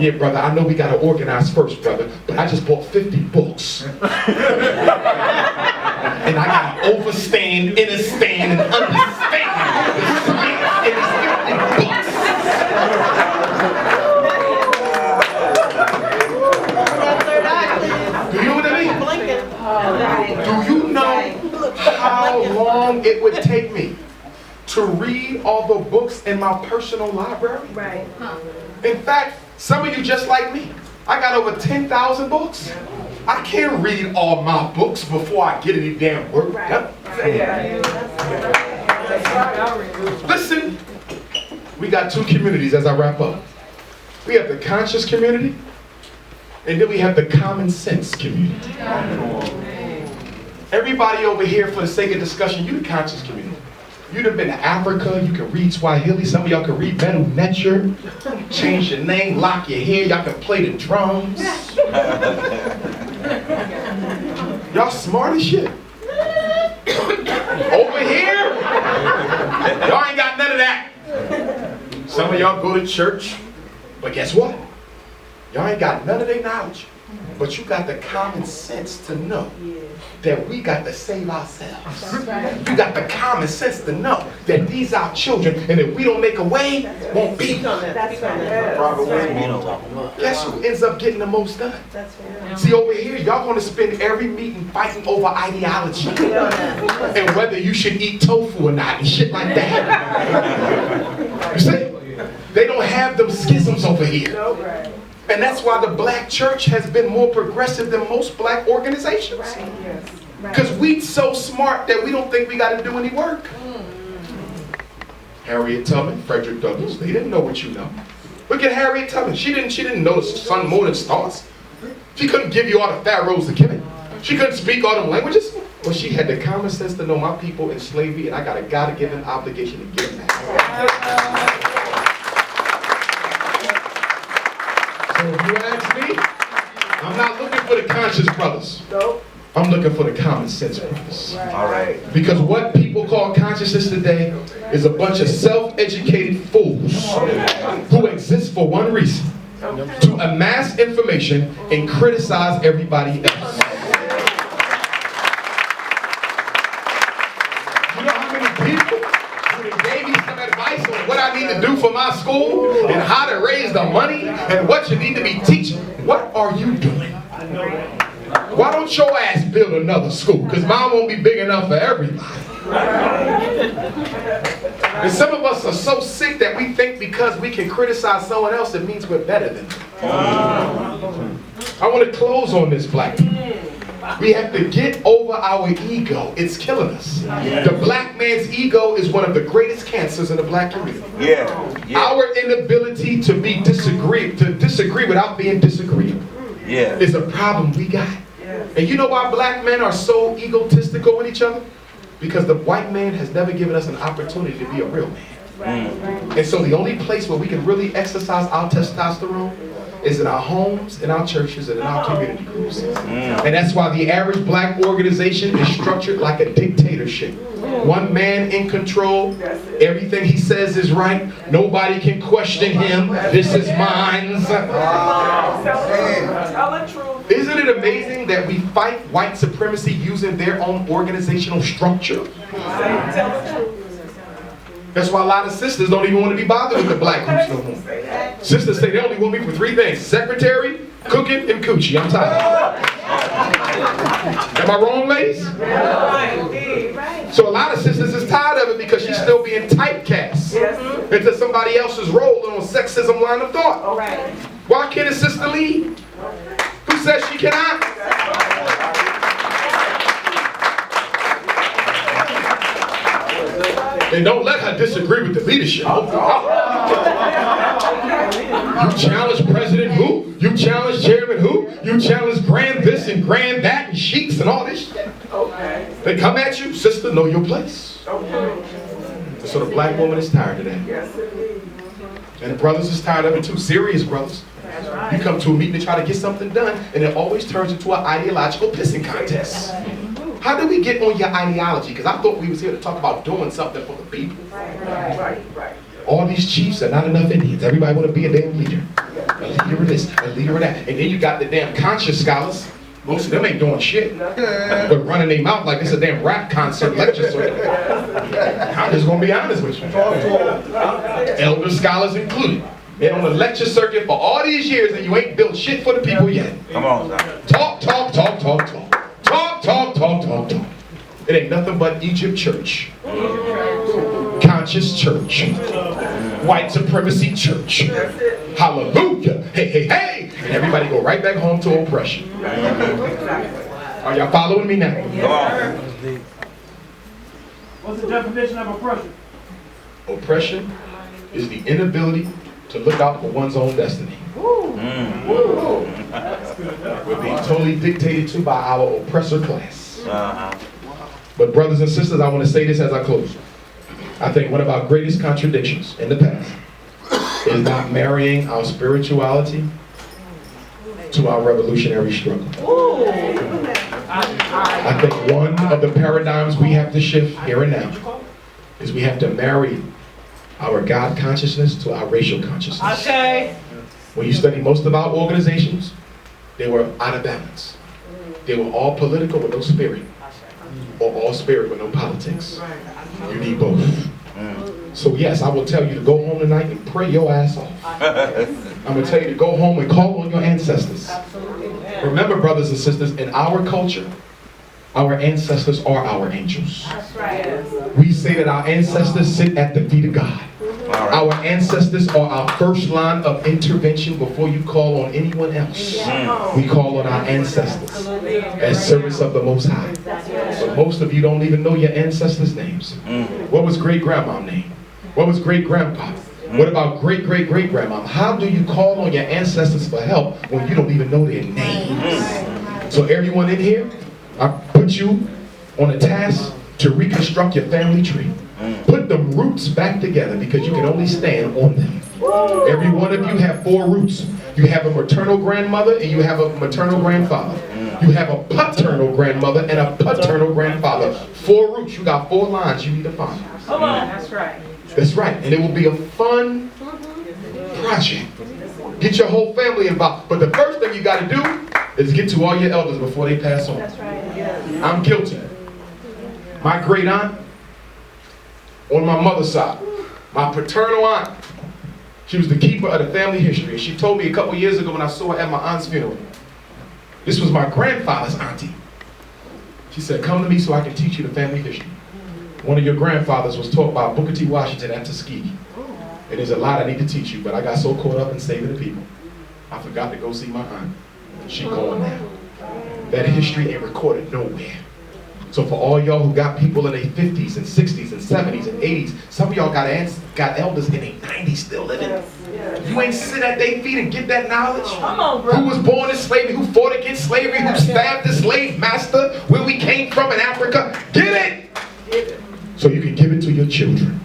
Yeah, brother, I know we got to organize first, brother, but I just bought 50 books. And I got to overstand, understand, and understand the science in these 50 books. Do you know what I mean? Do you know how long it would take me to read all the books in my personal library? Right. In fact, some of you just like me. I got over 10,000 books. I can't read all my books before I get any damn work done. Listen, we got two communities as I wrap up. We have the conscious community, and then we have the common sense community. Everybody over here, for the sake of discussion, you the conscious community. You'd have been to Africa, you can read Swahili, some of y'all can read Metal Nature, change your name, lock your hair, y'all can play the drums. Y'all smart as shit. Over here, y'all ain't got none of that. Some of y'all go to church, but guess what? Y'all ain't got none of their knowledge. But you got the common sense to know that we got to save ourselves. You got the common sense to know that these are our children, and if we don't make a way, won't be none. Guess who ends up getting the most done? See, over here, y'all going to spend every meeting fighting over ideology and whether you should eat tofu or not and shit like that. You see? They don't have them schisms over here. And that's why the black church has been more progressive than most black organizations. Because we so smart that we don't think we got to do any work. Harriet Tubman, Frederick Douglass, they didn't know what you know. Look at Harriet Tubman. She didn't know the sun, moon, and stars. She couldn't give you all the pharaohs to Kemet. She couldn't speak all them languages. Well, she had the common sense to know my people in slavery, and I got a God-given obligation to give them that. So if you ask me, I'm not looking for the conscious brothers. Nope. I'm looking for the common sense brothers. All right. Because what people call consciousness today is a bunch of self-educated fools who exist for one reason: to amass information and criticize everybody else. You know how many people who and gave me some advice on what I need to do for my school and how to raise the money and what you need to be teaching. What are you doing? Why don't your ass build another school? Because mine won't be big enough for everybody. And some of us are so sick that we think because we can criticize someone else, it means we're better than them. I want to close on this, black people. We have to get over our ego. It's killing us. The black man's ego is one of the greatest cancers in the black community. Our inability to disagree without being disagreeable is a problem we got. And you know why black men are so egotistical with each other? Because the white man has never given us an opportunity to be a real man. And so the only place where we can really exercise our testosterone is in our homes, in our churches, and in our community groups. And that's why the average black organization is structured like a dictatorship. One man in control, everything he says is right, nobody can question him, this is mine. Isn't it amazing that we fight white supremacy using their own organizational structure? That's why a lot of sisters don't even want to be bothered with the black groups no more. Sisters say they only want me for 3 things: secretary, cooking, and coochie. I'm tired. Am I wrong, ladies? So a lot of sisters is tired of it because she's still being typecast into somebody else's role on a sexism line of thought. Why can't a sister lead? Who says she cannot? And don't let her disagree with the leadership. You challenge President who? You challenge Chairman who? You challenge Grand this and Grand that and sheiks and all this shit. They come at you, sister, know your place. So the black woman is tired of that. And the brothers is tired of it too. Serious brothers. You come to a meeting to try to get something done, and it always turns into an ideological pissing contest. How did we get on your ideology? Because I thought we was here to talk about doing something for the people. All these chiefs are not enough Indians. Everybody want to be a damn leader. A leader of this, a leader of that. And then you got the damn conscious scholars. Most of them ain't doing shit. But running their mouth like it's a damn rap concert lecture circuit. I'm just going to be honest with you. Elder scholars included. Been on the lecture circuit for all these years and you ain't built shit for the people yet. Come on, now. Talk, talk, talk, talk, talk. Talk, talk, talk, talk, talk. It ain't nothing but Egypt church. Conscious church. White supremacy church. Hallelujah. Hey, hey, hey. And everybody go right back home to oppression. Are y'all following me now? Come on. What's the definition of oppression? Oppression is the inability to look out for one's own destiny. We're being totally dictated to by our oppressor class. But brothers and sisters, I want to say this as I close. I think one of our greatest contradictions in the past is not marrying our spirituality to our revolutionary struggle. I think one of the paradigms we have to shift here and now is we have to marry our God consciousness to our racial consciousness. Okay. When you study most of our organizations, they were out of balance. They were all political with no spirit, or all spirit with no politics. You need both. So yes, I will tell you to go home tonight and pray your ass off. I'm going to tell you to go home and call on your ancestors. Remember, brothers and sisters, in our culture, our ancestors are our angels. We say that our ancestors sit at the feet of God. Our ancestors are our first line of intervention before you call on anyone else. We call on our ancestors as servants of the Most High. But most of you don't even know your ancestors' names. What was great-grandma's name? What was great-grandpa? What about great-great-great-grandma? How do you call on your ancestors for help when you don't even know their names? So everyone in here, I put you on a task to reconstruct your family tree. Put the roots back together because you can only stand on them. Every one of you have 4 roots. You have a maternal grandmother and you have a maternal grandfather. You have a paternal grandmother and a paternal grandfather. 4 roots. You got 4 lines you need to find. Come on, that's right. That's right. And it will be a fun project. Get your whole family involved. But the first thing you got to do is get to all your elders before they pass on. That's right. Yes. I'm guilty. My great aunt on my mother's side. My paternal aunt, she was the keeper of the family history. And she told me a couple years ago when I saw her at my aunt's funeral. This was my grandfather's auntie. She said, come to me so I can teach you the family history. One of your grandfathers was taught by Booker T. Washington at Tuskegee. And there's a lot I need to teach you, but I got so caught up in saving the people, I forgot to go see my aunt. She gone now. That history ain't recorded nowhere. So for all y'all who got people in their 50s and 60s and 70s and 80s, some of y'all got elders in their 90s still living. You ain't sit at their feet and get that knowledge. Come on, bro. Who was born in slavery, who fought against slavery, who stabbed the slave master, where we came from in Africa. Get it! So you can give it to your children.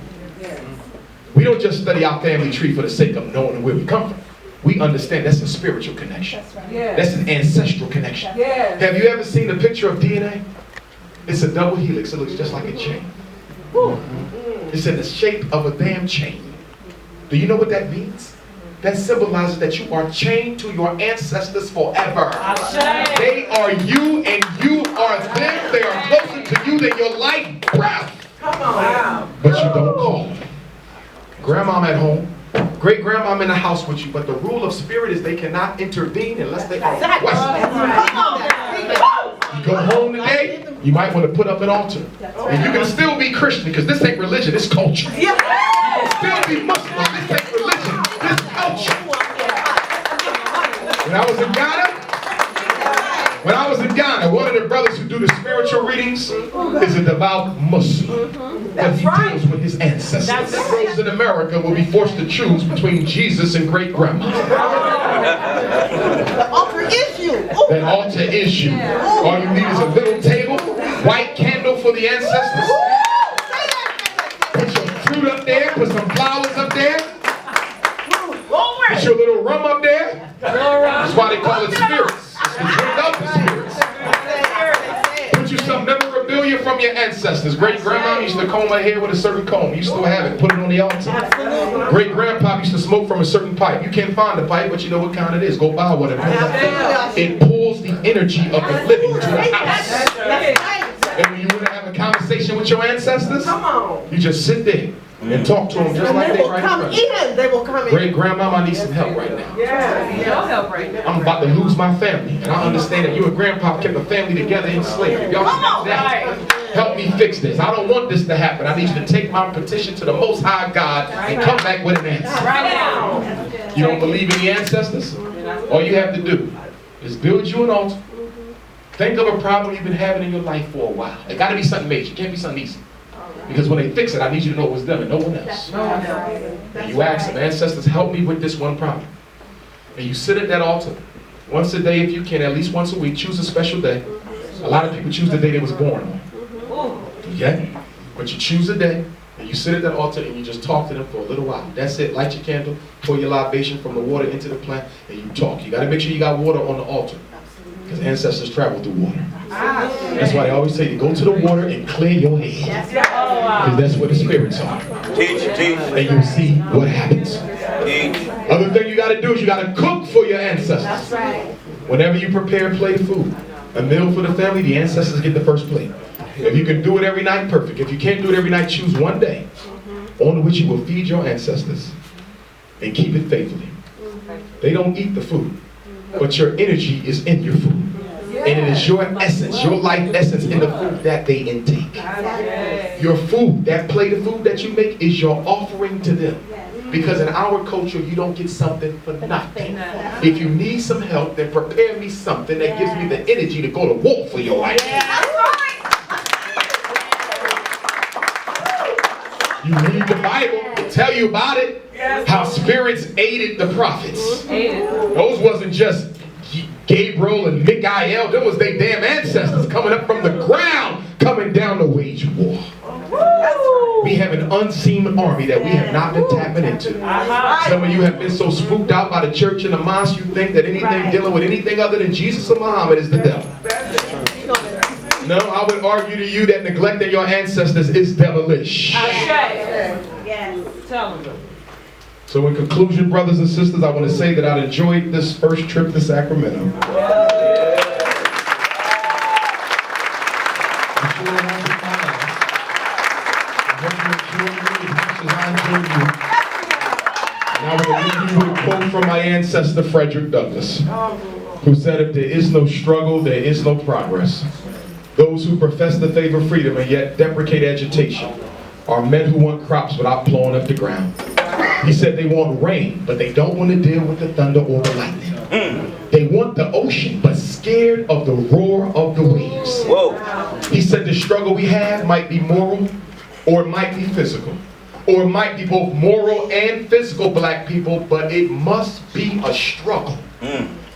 We don't just study our family tree for the sake of knowing where we come from. We understand that's a spiritual connection. That's an ancestral connection. Have you ever seen a picture of DNA? It's a double helix. It looks just like a chain. It's in the shape of a damn chain. Do you know what that means? That symbolizes that you are chained to your ancestors forever. They are you and you are them. They are closer to you than your life breath. But you don't call them. Grandmom at home, great grandmom in the house with you, but the rule of spirit is they cannot intervene unless they are requested. You go home today, you might want to put up an altar. And you can still be Christian because this ain't religion, it's culture. You can still be Muslim, this ain't religion, this culture. When I was in Ghana, one of the brothers who do the spiritual readings is a devout Muslim. But he deals with his ancestors. Those in America will be forced to choose between Jesus and great grandma. The altar is you. That altar is you. All you need is a little table, white candle for the ancestors. Put your fruit up there, put some flowers up there. Put your little rum up there. That's why they call it spirits. It's to drink up the spirits. Put you some memorabilia from your ancestors. Great grandma used to comb her hair with a certain comb. You still have it. Put it on the altar. Great grandpa used to smoke from a certain pipe. You can't find the pipe, but you know what kind it is. Go buy one. It pulls the energy of the living to the house. And when you want to have a conversation with your ancestors, you just sit there and talk to them just like they right in front of you. They will come in. Great grandmama, I need some help right now. No help right now. I'm about to lose my family. And I understand that you and grandpa kept a family together in slavery. Y'all can that. Help me fix this. I don't want this to happen. I need you to take my petition to the Most High God and come back with an answer. Right now. You don't believe in the ancestors? All you have to do is build you an altar. Think of a problem you've been having in your life for a while. It got to be something major. It can't be something easy. Because when they fix it, I need you to know it was them and no one else. And you ask them, ancestors, help me with this one problem. And you sit at that altar once a day if you can, at least once a week. Choose a special day. A lot of people choose the day they was born on. Okay? But you choose a day and you sit at that altar and you just talk to them for a little while. That's it. Light your candle, pour your libation from the water into the plant, and you talk. You got to make sure you got water on the altar. Because ancestors travel through water. That's why they always say to go to the water and clear your head. Because that's where the spirits are. Teach. And you'll see what happens. Other thing you got to do is you got to cook for your ancestors. Whenever you prepare a plate of food, a meal for the family, the ancestors get the first plate. If you can do it every night, perfect. If you can't do it every night, choose one day on which you will feed your ancestors and keep it faithfully. They don't eat the food, but your energy is in your food. And it is your essence, your life essence in the food that they intake. Your food, that plate of food that you make is your offering to them. Because in our culture, you don't get something for nothing. If you need some help, then prepare me something that gives me the energy to go to war for your life. You read the Bible, it tell you about it. How spirits aided the prophets. Those wasn't just Gabriel and Michael, there was their damn ancestors coming up from the ground, coming down to wage war. We have an unseen army that we have not been tapping into. Some of you have been so spooked out by the church and the mosque, you think that anything dealing with anything other than Jesus or Muhammad is the devil. No, I would argue to you that neglecting your ancestors is devilish. Tell them. So in conclusion, brothers and sisters, I want to say that I enjoyed this first trip to Sacramento. I hope you enjoy you as much as I enjoy you. And I want to leave you with a quote from my ancestor, Frederick Douglass, who said, if there is no struggle, there is no progress. Those who profess the favor of freedom and yet deprecate agitation are men who want crops without plowing up the ground. He said they want rain, but they don't want to deal with the thunder or the lightning. They want the ocean, but scared of the roar of the waves. Whoa. He said the struggle we have might be moral, or it might be physical. Or it might be both moral and physical, black people, but it must be a struggle.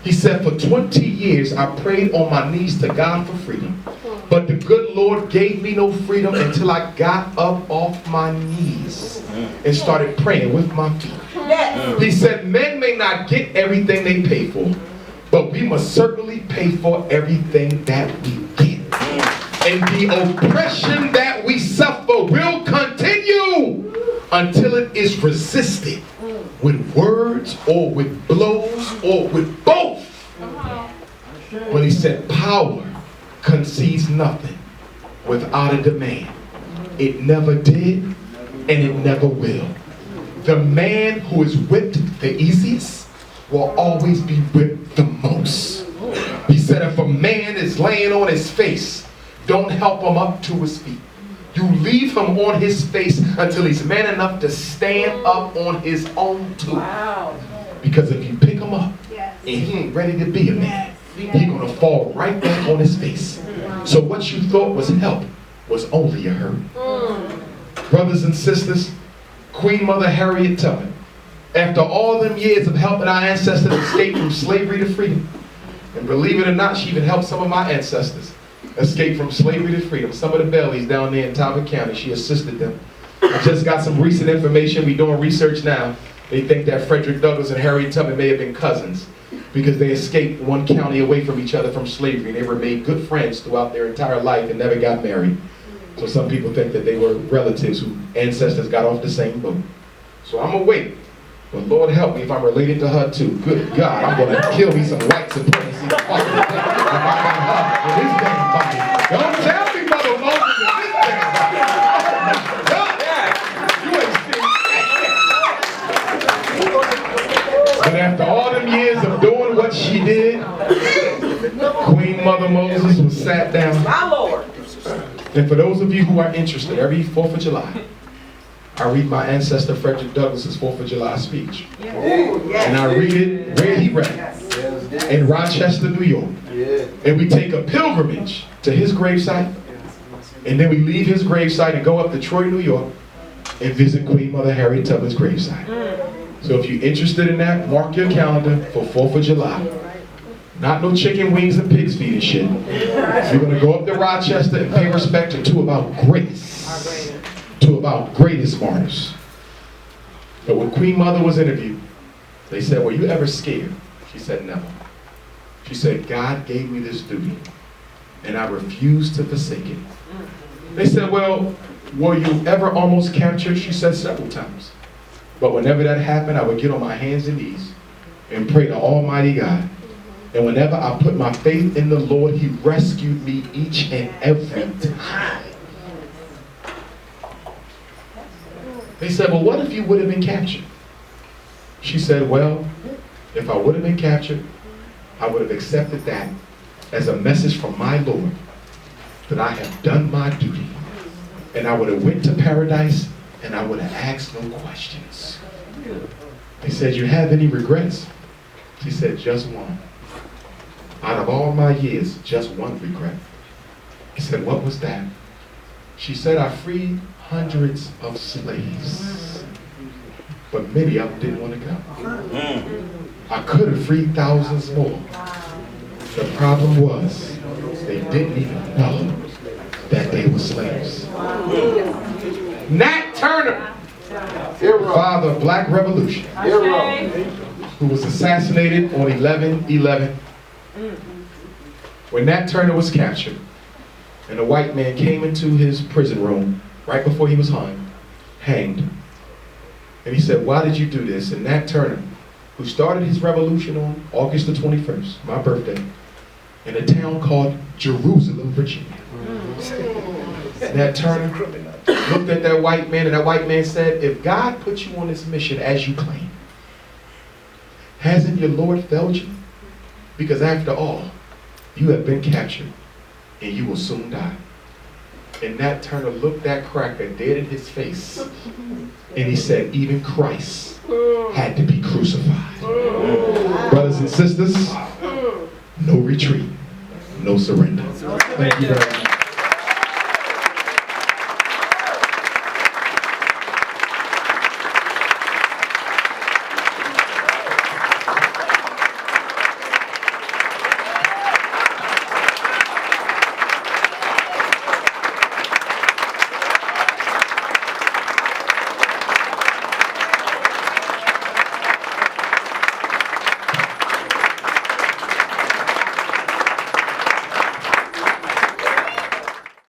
He said, for 20 years I prayed on my knees to God for freedom. But the good Lord gave me no freedom until I got up off my knees and started praying with my feet. He said, men may not get everything they pay for, but we must certainly pay for everything that we get. And the oppression that we suffer will continue until it is resisted with words or with blows or with both. But he said, power concedes nothing without a demand. It never did, and it never will. The man who is whipped the easiest will always be whipped the most. He said, if a man is laying on his face, don't help him up to his feet. You leave him on his face until he's man enough to stand up on his own too. Because if you pick him up and he ain't ready to be a man, he's gonna fall right back on his face. So what you thought was help was only a hurt. Brothers and sisters, Queen Mother Harriet Tubman, after all them years of helping our ancestors escape from slavery to freedom, and believe it or not, she even helped some of my ancestors escape from slavery to freedom. Some of the Bellies down there in Talbot County, she assisted them. I just got some recent information. We're doing research now. They think that Frederick Douglass and Harriet Tubman may have been cousins because they escaped one county away from each other from slavery. They were made good friends throughout their entire life and never got married. So some people think that they were relatives whose ancestors got off the same boat. So I'm gonna wait. But Lord help me if I'm related to her too. Good God, I'm gonna kill me some white supremacy. With this damn body. Don't tell me Mother Moses with this damn body. You ain't seen. But after all them years of doing what she did, Queen Mother Moses was sat down. My Lord. And for those of you who are interested, every 4th of July, I read my ancestor Frederick Douglass's 4th of July speech. And I read it where he read it, in Rochester, New York. And we take a pilgrimage to his gravesite, and then we leave his gravesite and go up to Troy, New York, and visit Queen Mother Harriet Tubman's gravesite. So if you're interested in that, mark your calendar for 4th of July. Not no chicken wings and pig's feet and shit. We're going to go up to Rochester and pay respect to two of our greatest martyrs. But when Queen Mother was interviewed, they said, were you ever scared? She said, never. She said, God gave me this duty, and I refuse to forsake it. They said, well, were you ever almost captured? She said, several times. But whenever that happened, I would get on my hands and knees and pray to Almighty God. And whenever I put my faith in the Lord, He rescued me each and every time. They said, well, what if you would have been captured? She said, well, if I would have been captured, I would have accepted that as a message from my Lord that I have done my duty. And I would have went to paradise and I would have asked no questions. They said, you have any regrets? She said, just one. Out of all my years, just one regret. He said, what was that? She said, I freed hundreds of slaves, but many of them didn't want to go. I could have freed thousands more. The problem was, they didn't even know that they were slaves. Nat Turner, the father of Black Revolution, who was assassinated on 11/11. When Nat Turner was captured, and a white man came into his prison room right before he was hanged. And he said, why did you do this? And Nat Turner, who started his revolution on August the 21st, my birthday, in a town called Jerusalem, Virginia. Nat Turner looked at that white man, and that white man said, if God put you on this mission as you claim, hasn't your Lord failed you? Because after all, you have been captured, and you will soon die. And Nat Turner looked that cracker dead in his face, and he said, even Christ had to be crucified. Brothers and sisters, no retreat, no surrender. Thank you very much.